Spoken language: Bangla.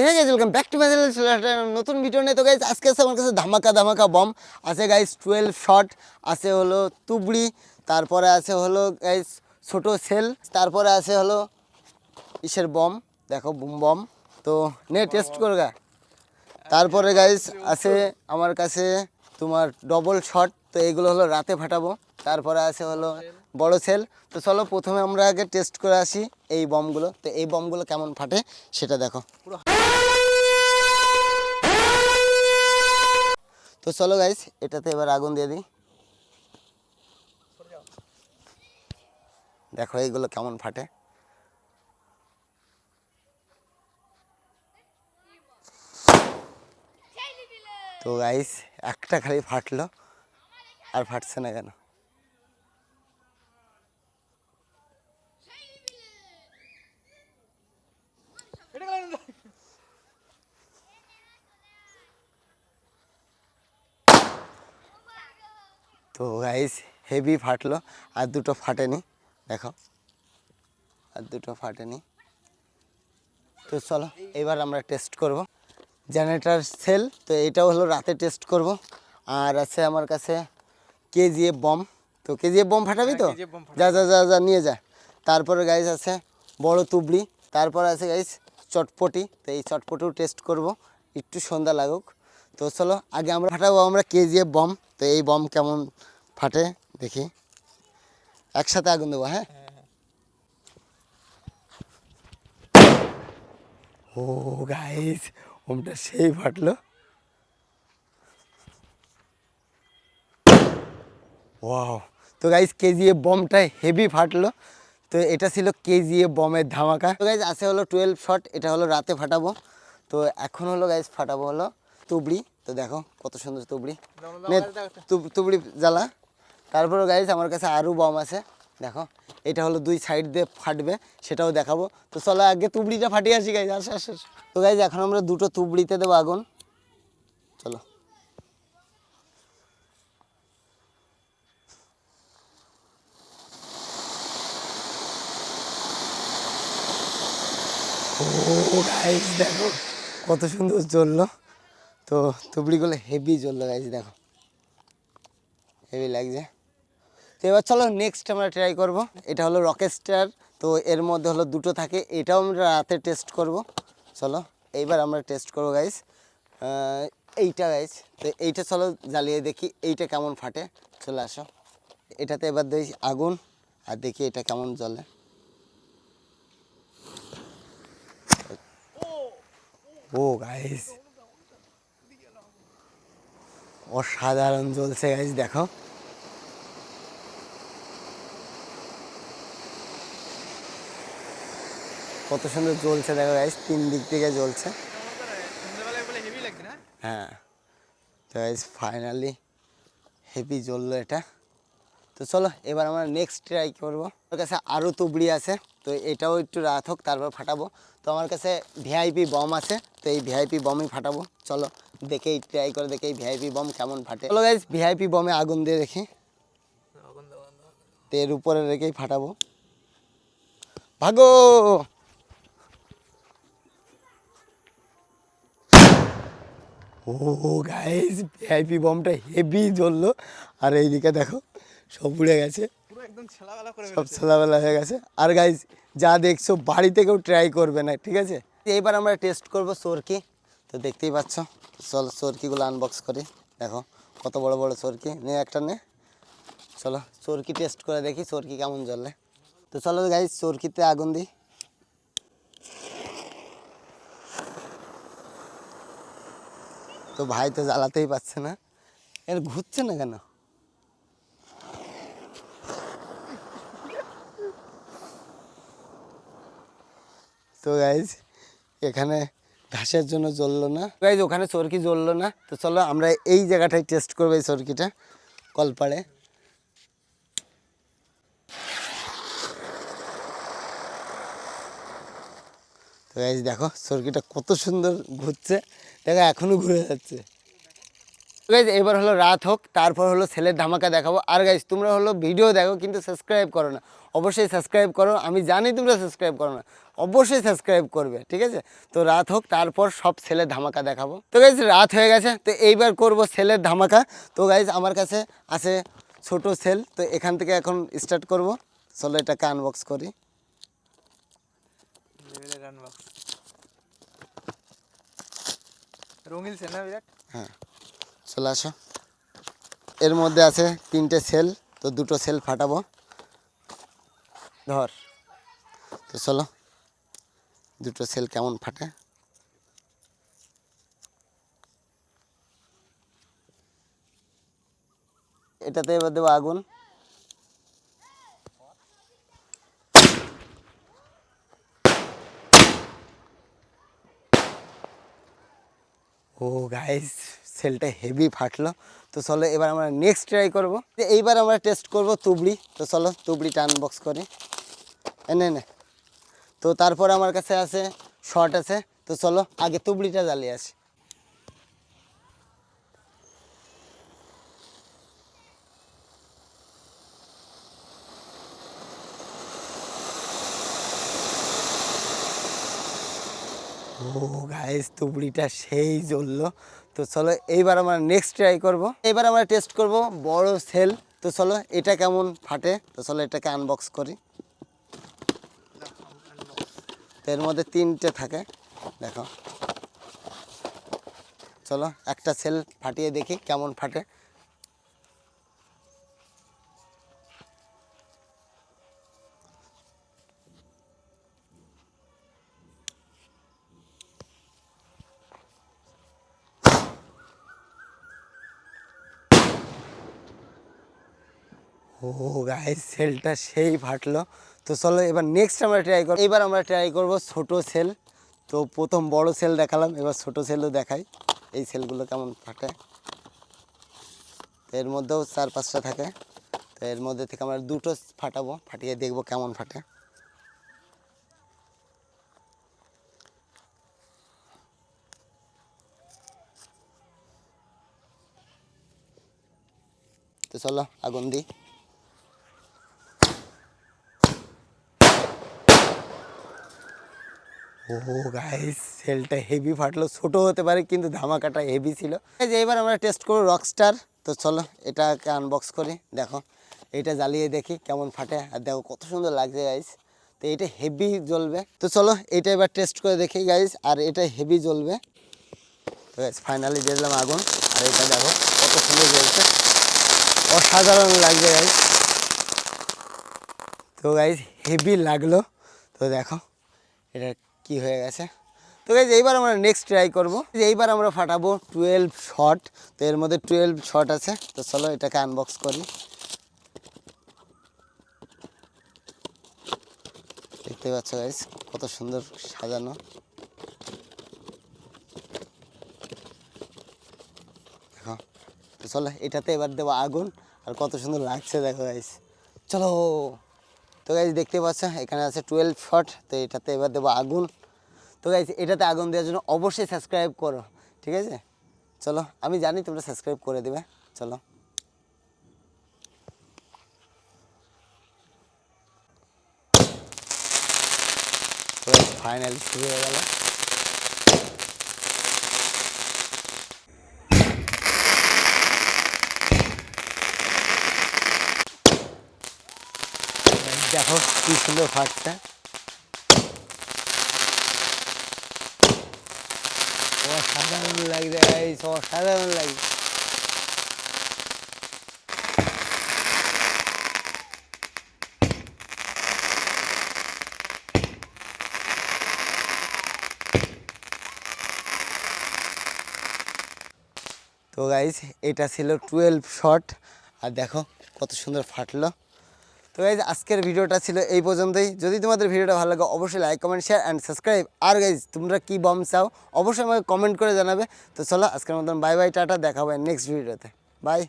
হ্যাঁ guys, welcome back to my channel. নতুন ভিডিও নিয়ে তো গাইস আজকে আছে আমার কাছে ধামাকা ধামাকা বম আছে গাইস। 12 শট আছে, হলো তুবড়ি, তারপরে আছে হলো গাইস ছোট সেল, তারপরে আছে হলো ইসের বম, দেখো বুম বম। তো নে টেস্ট করগা। তারপরে গাইস আছে আমার কাছে তোমার ডবল শট, তো এগুলো হলো রাতে ফাটাবো। তারপরে আছে হলো বড় সেল। তো চলো প্রথমে আমরা আগে টেস্ট করে আসি এই বমগুলো। তো এই বমগুলো কেমন ফাটে সেটা দেখো। তো চলো গাইস, এটাতে এবার আগুন দিয়ে দিই। দেখো এইগুলো কেমন ফাটে। তো গাইস একটা খালি ফাটলো, আর ফাটছে না কেন? তো গাইস হেভি ফাটলো, আর দুটো ফাটেনি, দেখো আর দুটো ফাটেনি। তো চলো এবার আমরা টেস্ট করব জেনারেটর সেল। তো এটাও হলো রাতে টেস্ট করব। আর আছে আমার কাছে কেজিএফ বম। তো কেজিএফ বম ফাটাবি তো? যা যা যা যা নিয়ে যা। তারপরে গাইস আছে বড় তুবড়ি, তারপরে আছে গাইস চটপটি। তো এই চটপটিও টেস্ট করব, একটু সন্ধ্যা লাগুক। তো চলো আগে আমরা ফাটাবো আমরা কেজিএফ বম। তো এই বম কেমন ফাটে দেখি, একসাথে আগুন দেবো। হ্যাঁ, ও গাইস ওমটা সেই ফাটলো। ওয়াও! তো গাইস কেজিএফ বমটা হেভি ফাটলো। তো এটা ছিল কেজিএফ বমের ধামাকা। তো গাইস আছে হলো 12 শট, এটা হলো রাতে ফাটাবো। তো এখন হলো গাইস ফাটাবো হলো তুবড়ি। তো দেখো কত সুন্দর তুবড়ি, নে তুবড়ি জ্বালা। তারপরে গাইস আমার কাছে আরও বম আছে, দেখো এটা হলো দুই সাইড দিয়ে ফাটবে, সেটাও দেখাবো। তো চলো আগে তুবড়িটা ফাটিয়ে আসি গাইস, আসো আসো। তো গাইস এখন আমরা দুটো তুবড়িতে দেবো আগুন, চলো। ও গাইস দেখো কত সুন্দর জ্বললো। তো তুবড়িগুলো হেভি জ্বললো গাইস, দেখো হেভি লাগছে। তো এবার চলো নেক্সট আমরা ট্রাই করব। এটা হলো রকেট স্টার। তো এর মধ্যে হলো দুটো থাকে, এটাও আমরা রাতে টেস্ট করব। চলো এইবার আমরা টেস্ট করবো গাইস এইটা গাইস। তো এইটা চলো জ্বালিয়ে দেখি এইটা কেমন ফাটে। চলে আসো, এটাতে এবার দেখি আগুন, আর দেখি এটা কেমন জ্বলে। ও গাইস অসাধারণ জ্বলছে গাইস, দেখো কত সুন্দর জ্বলছে, দেখো গাইস তিন দিক থেকে জ্বলছে। হ্যাঁ, তো গাইস ফাইনালি হেভি জ্বললো এটা। তো চলো এবার আমরা নেক্সট ট্রাই করবো। আমার কাছে আরও তুবড়ি আছে, তো এটাও একটু রাত হোক তারপর ফাটাবো। তো আমার কাছে ভিআইপি বম আছে, তো এই ভিআইপি বমই ফাটাবো। চলো দেখেই ট্রাই করে দেখি এই ভিআইপি বম কেমন ফাটে। চলো গাইস ভিআইপি বমে আগুন দিয়ে দেখি, তো এর উপরে রেখেই ফাটাবো। ভাগো! ও গাইস ভিআইপি বমটা হেভি জ্বললো, আর এইদিকে দেখো সব উড়ে গেছে, সব ছেলাবেলা হয়ে গেছে। আর গাইস যা দেখছো বাড়িতে কেউ ট্রাই করবে না, ঠিক আছে? এইবার আমরা টেস্ট করব সরকি। তো দেখতেই পাচ্ছ, চলো সরকিগুলো আনবক্স করি। দেখো কত বড় বড় সরকি, নে একটা নে। চলো সরকি টেস্ট করে দেখি সরকি কেমন জ্বলে। তো চলো গাইস সরকিতে আগুন দিই। তো ভাই তো জ্বালাতেই পারছে না, এর ঘুরছে না কেন? তো গাইজ এখানে ঘাসের জন্য জ্বললো না গাইজ, ওখানে চরকি জ্বললো না। তো চলো আমরা এই জায়গাটায় টেস্ট করবো এই চরকিটা, কলপাড়ে। তো গাইজ দেখো চরকিটা কত সুন্দর ঘুরছে, দেখো এখনো ঘুরে যাচ্ছে। গাইজ এবার হলো রাত হোক, তারপর হলো ছেলের ধামাকা দেখাবো। আর গাইজ তোমরা হলো ভিডিও দেখো কিন্তু সাবস্ক্রাইব করো না, অবশ্যই সাবস্ক্রাইব করো। আমি জানি তোমরা সাবস্ক্রাইব করো না, অবশ্যই সাবস্ক্রাইব করবে, ঠিক আছে? তো রাত হোক, তারপর সব ছেলের ধামাকা দেখাবো। তো গাইজ রাত হয়ে গেছে, তো এইবার করব ছেলের ধামাকা। তো গাইজ আমার কাছে আছে ছোট সেল, তো এখান থেকে এখন স্টার্ট করব। চলো এটাকে আনবক্স করি। রঙিন সেল না বিরাট? হ্যাঁ, চলে আসো। এর মধ্যে আছে 3টে সেল, তো 2টো সেল ফাটাবো। ধর, তো চলো 2টো সেল কেমন ফাটে। এটাতে এবার দেবো আগুন। ও গাইস, সেলটা হেভি ফাটলো। তো চলো এবার আমরা নেক্সট ট্রাই করব। এইবার আমরা টেস্ট করব তুবড়ি। তো চলো তুবড়িটা আনবক্স করি। এনে নে। তো তারপর আমার কাছে আছে শর্ট আছে। তো চলো আগে তুবড়িটা জ্বালিয়ে আসি। ও গাইস, তুবড়িটা সেই জ্বললো। তো চলো এইবার আমরা নেক্সট ট্রাই করব। এবার আমরা টেস্ট করব বড় সেল। তো চলো এটা কেমন ফাটে। তো চলো এটাকে আনবক্স করি। তো এর মধ্যে 3টে থাকে, দেখো। চলো একটা সেল ফাটিয়ে দেখি কেমন ফাটে। ও গাইস, সেলটা সেই ফাটলো। তো চলো এবার নেক্সট আমরা ট্রাই করব। এবার আমরা ট্রাই করব ছোট সেল। তো প্রথম বড় সেল দেখালাম, এবার ছোট সেলও দেখাই এই সেলগুলো কেমন ফাটে। এর মধ্যেও 4-5টা থাকে। তো এর মধ্যে থেকে আমরা 2টো ফাটাবো, ফাটিয়ে দেখবো কেমন ফাটে। তো চলো আগুন দিই। ও গাইস, সেলটা হেভি ফাটলো। ছোট হতে পারে কিন্তু ধামাকাটা হেভি ছিল। এই যে এবার আমরা টেস্ট করব রকস্টার। তো চলো এটাকে আনবক্স করি। দেখো এটা জ্বালিয়ে দেখি কেমন ফাটে। আর দেখো কত সুন্দর লাগছে গাইস। তো এটা হেভি জ্বলবে। তো চলো এটা এবার টেস্ট করে দেখি গাইস। আর এটা হেভি জ্বলবে। তো গাইস ফাইনালি দিয়ে দিলাম আগুন। আর এটা দেখো কত সুন্দর জ্বলছে, অসাধারণ লাগছে গাইস। তো গাইস হেভি লাগলো। তো দেখো এটা কি হয়ে গেছে। তো গাইস এইবার আমরা নেক্সট ট্রাই করব। এইবার আমরা ফাটাবো 12 শট। তো এর মধ্যে 12 শট আছে। তো চলো এটাকে আনবক্স করি। দেখতে পাচ্ছ গাইস কত সুন্দর সাজানো। দেখো, তো চলো এটাতে এবার দেবো আগুন। আর কত সুন্দর লাগছে দেখো গাইস। চলো। তো গাইস দেখতে পাচ্ছ এখানে আছে 12 শট। তো এটাতে এবার দেবো আগুন। তো গাইস এটাতে আগুন দেওয়ার জন্য অবশ্যই সাবস্ক্রাইব করো, ঠিক আছে? চলো আমি জানি তোমরা সাবস্ক্রাইব করে দেবে। চলো ফাইনালি শুরু হয়ে গেল। দেখো কি সুন্দর ফাটছে, অসাধারণ লাগছে গাইস, অসাধারণ লাগছে। তো গাইস এটা ছিল 12 শট। আর দেখো কত সুন্দর ফাটলো। তো গাইজ আজকের ভিডিওটা ছিল এই পর্যন্তই। যদি তোমাদের ভিডিওটা ভালো লাগে অবশ্যই like comment share and subscribe. আর গাইজ তোমরা কি বম চাও অবশ্যই আমাকে কমেন্ট করে জানাবে। তো চলো আজকের মতন বাই বাই, টাটা, দেখা হবে নেক্সট ভিডিওতে। বাই।